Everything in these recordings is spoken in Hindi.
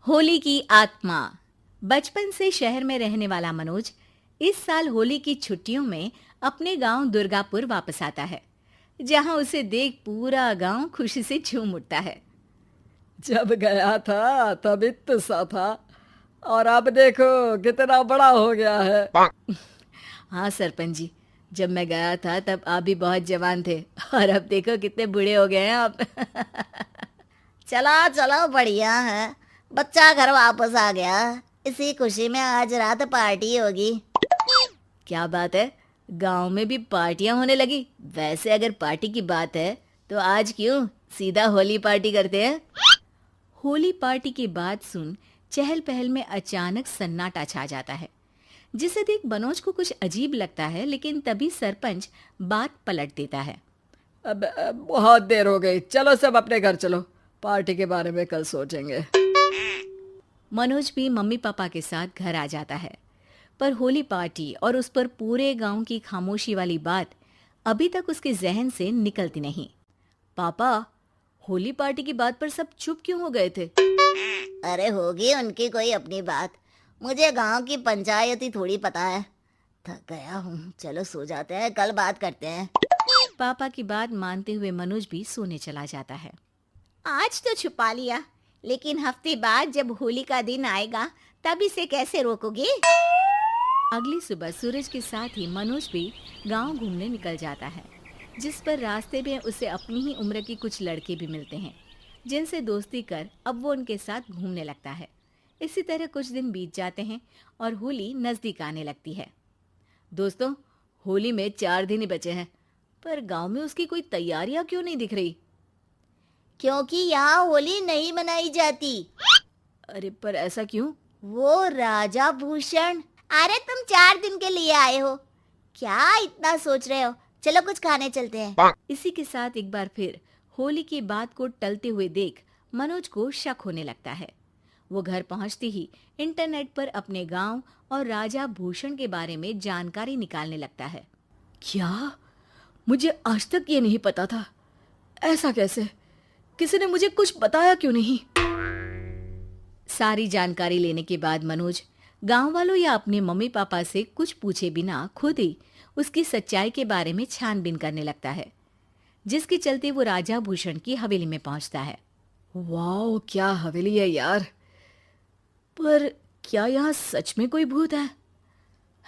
होली की आत्मा। बचपन से शहर में रहने वाला मनोज इस साल होली की छुट्टियों में अपने गांव दुर्गापुर वापस आता है, जहां उसे देख पूरा गांव खुशी से झूम उठता है। जब गया था तब इतना सा था और अब देखो कितना बड़ा हो गया है। हाँ सरपंच जी, जब मैं गया था तब आप भी बहुत जवान थे और अब देखो कितने बूढ़े हो गए हैं आप। चलो चलो बढ़िया है। बच्चा घर वापस आ गया। इसी खुशी में आज रात पार्टी होगी। क्या बात है, गांव में भी पार्टियां होने लगी। वैसे अगर पार्टी की बात है तो आज क्यों सीधा होली पार्टी करते हैं। होली पार्टी की बात सुन चहल पहल में अचानक सन्नाटा छा जाता है, जिसे देख मनोज को कुछ अजीब लगता है। लेकिन तभी सरपंच बात पलट देता है। अब बहुत देर हो गई, चलो सब अपने घर चलो, पार्टी के बारे में कल सोचेंगे। मनोज भी मम्मी पापा के साथ घर आ जाता है, पर होली पार्टी और उस पर पूरे गांव की खामोशी वाली बात अभी तक उसके जहन से निकलती नहीं। पापा, होली पार्टी की बात पर सब चुप क्यों हो गए थे? अरे होगी उनकी कोई अपनी बात। मुझे गांव की पंचायत ही थोड़ी पता है। थक गया हूँ, चलो सो जाते हैं, कल बात करते हैं। पापा की बात मानते हुए मनोज भी सोने चला जाता है। आज तो छुपा लिया, लेकिन हफ्ते बाद जब होली का दिन आएगा तब इसे कैसे रोकोगे? अगली सुबह सूरज के साथ ही मनोज भी गांव घूमने निकल जाता है, जिस पर रास्ते में उसे अपनी ही उम्र के कुछ लड़के भी मिलते हैं, जिनसे दोस्ती कर अब वो उनके साथ घूमने लगता है। इसी तरह कुछ दिन बीत जाते हैं और होली नजदीक आने लगती है। दोस्तों, होली में 4 दिन ही बचे हैं, पर गांव में उसकी कोई तैयारियां क्यों नहीं दिख रही? क्योंकि यहाँ होली नहीं मनाई जाती। अरे पर ऐसा क्यों? वो राजा भूषण। अरे तुम 4 दिन के लिए आए हो, क्या इतना सोच रहे हो? चलो कुछ खाने चलते हैं। इसी के साथ एक बार फिर होली की बात को टलते हुए देख मनोज को शक होने लगता है। वो घर पहुंचते ही इंटरनेट पर अपने गांव और राजा भूषण के बारे में जानकारी निकालने लगता है। क्या? मुझे आज तक ये नहीं पता था। ऐसा कैसे? किसी ने मुझे कुछ बताया क्यों नहीं? सारी जानकारी लेने के बाद मनोज गांव वालों या अपने मम्मी पापा से कुछ पूछे बिना खुद ही उसकी सच्चाई के बारे में छानबीन करने लगता है, जिसके चलते वो राजा भूषण की हवेली में पहुंचता है। वाह, क्या हवेली है यार। पर क्या यहाँ सच में कोई भूत है?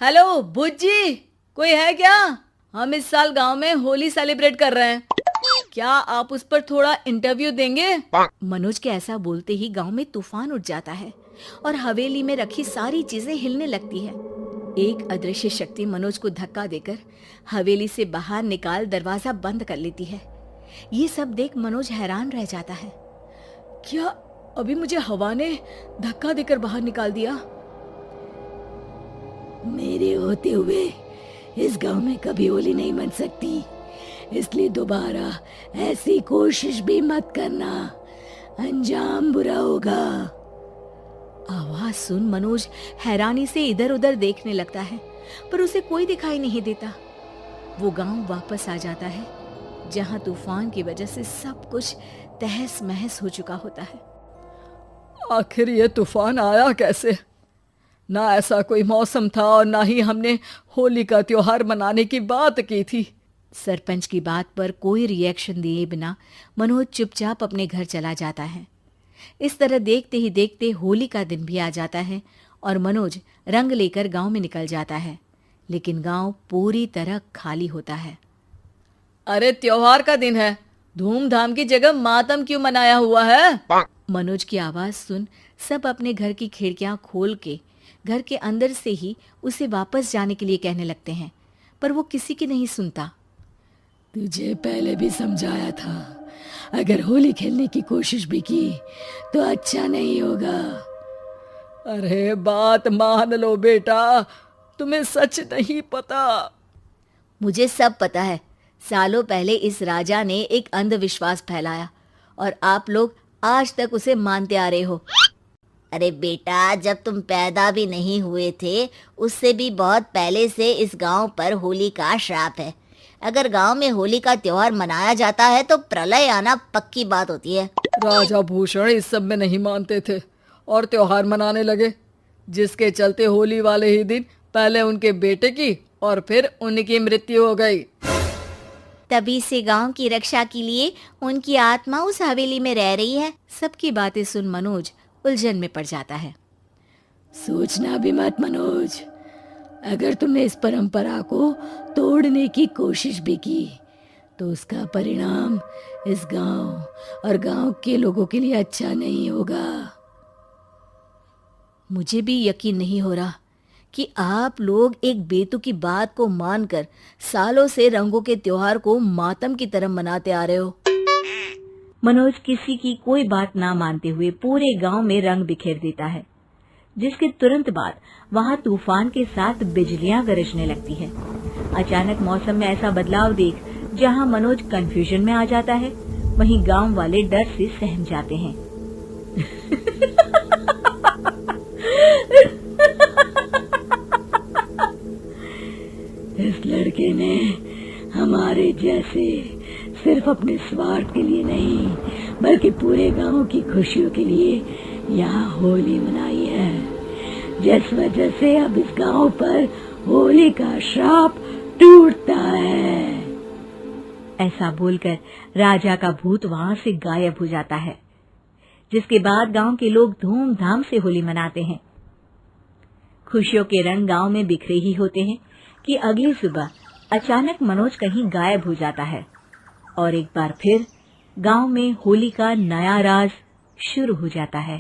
हेलो भूत जी, कोई है क्या? हम इस साल गांव में होली सेलिब्रेट कर रहे हैं, क्या आप उस पर थोड़ा इंटरव्यू देंगे? मनोज के ऐसा बोलते ही गांव में तूफान उठ जाता है और हवेली में रखी सारी चीजें हिलने लगती है। एक अदृश्य शक्ति मनोज को धक्का देकर हवेली से बाहर निकाल दरवाजा बंद कर लेती है। ये सब देख मनोज हैरान रह जाता है। क्या अभी मुझे हवा ने धक्का देकर बाहर निकाल दिया? मेरे होते हुए इस गांव में कभी होली नहीं मन सकती, इसलिए दोबारा ऐसी कोशिश भी मत करना, अंजाम बुरा होगा। आवाज सुन मनोज हैरानी से इधर उधर देखने लगता है, पर उसे कोई दिखाई नहीं देता। वो गांव वापस आ जाता है, जहां तूफान की वजह से सब कुछ तहस महस हो चुका होता है। आखिर ये तूफान आया कैसे? ना ऐसा कोई मौसम था और ना ही हमने होली का त्योहार मनाने की बात की थी। सरपंच की बात पर कोई रिएक्शन दिए बिना मनोज चुपचाप अपने घर चला जाता है। इस तरह देखते ही देखते होली का दिन भी आ जाता है और मनोज रंग लेकर गांव में निकल जाता है, लेकिन गांव पूरी तरह खाली होता है। अरे त्योहार का दिन है, धूमधाम की जगह मातम क्यों मनाया हुआ है? मनोज की आवाज सुन सब अपने घर की खिड़कियां खोल के घर के अंदर से ही उसे वापस जाने के लिए कहने लगते हैं, पर वो किसी की नहीं सुनता। तुझे पहले भी समझाया था, अगर होली खेलने की कोशिश भी की तो अच्छा नहीं होगा। अरे बात मान लो बेटा, तुम्हें सच नहीं पता। मुझे सब पता है। सालों पहले इस राजा ने एक अंधविश्वास फैलाया और आप लोग आज तक उसे मानते आ रहे हो। अरे बेटा, जब तुम पैदा भी नहीं हुए थे उससे भी बहुत पहले से इस गांव पर होली का श्राप है। अगर गांव में होली का त्योहार मनाया जाता है तो प्रलय आना पक्की बात होती है। राजा भूषण इस सब में नहीं मानते थे और त्योहार मनाने लगे, जिसके चलते होली वाले ही दिन पहले उनके बेटे की और फिर उनकी मृत्यु हो गई। तभी से गांव की रक्षा के लिए उनकी आत्मा उस हवेली में रह रही है। सबकी बातें सुन मनोज उलझन में पड़ जाता है। सोचना भी मत मनोज, अगर तुमने इस परंपरा को तोड़ने की कोशिश भी की तो उसका परिणाम इस गांव और गांव के लोगों के लिए अच्छा नहीं होगा। मुझे भी यकीन नहीं हो रहा कि आप लोग एक बेतुकी बात को मानकर सालों से रंगों के त्योहार को मातम की तरह मनाते आ रहे हो। मनोज किसी की कोई बात ना मानते हुए पूरे गांव में रंग बिखेर देता है, जिसके तुरंत बाद वहां तूफान के साथ बिजलियां गरजने लगती है। अचानक मौसम में ऐसा बदलाव देख जहां मनोज कंफ्यूजन में आ जाता है, वहीं गांव वाले डर से सहम जाते हैं। इस लड़के ने हमारे जैसे सिर्फ अपने स्वार्थ के लिए नहीं बल्कि पूरे गांव की खुशियों के लिए यहाँ होली मनाई है, जिस वजह से अब इस गांव पर होली का श्राप टूटता है। ऐसा बोलकर राजा का भूत वहां से गायब हो जाता है, जिसके बाद गांव के लोग धूमधाम से होली मनाते हैं। खुशियों के रंग गांव में बिखरे ही होते हैं कि अगली सुबह अचानक मनोज कहीं गायब हो जाता है और एक बार फिर गांव में होली का नया राज शुरू हो जाता है।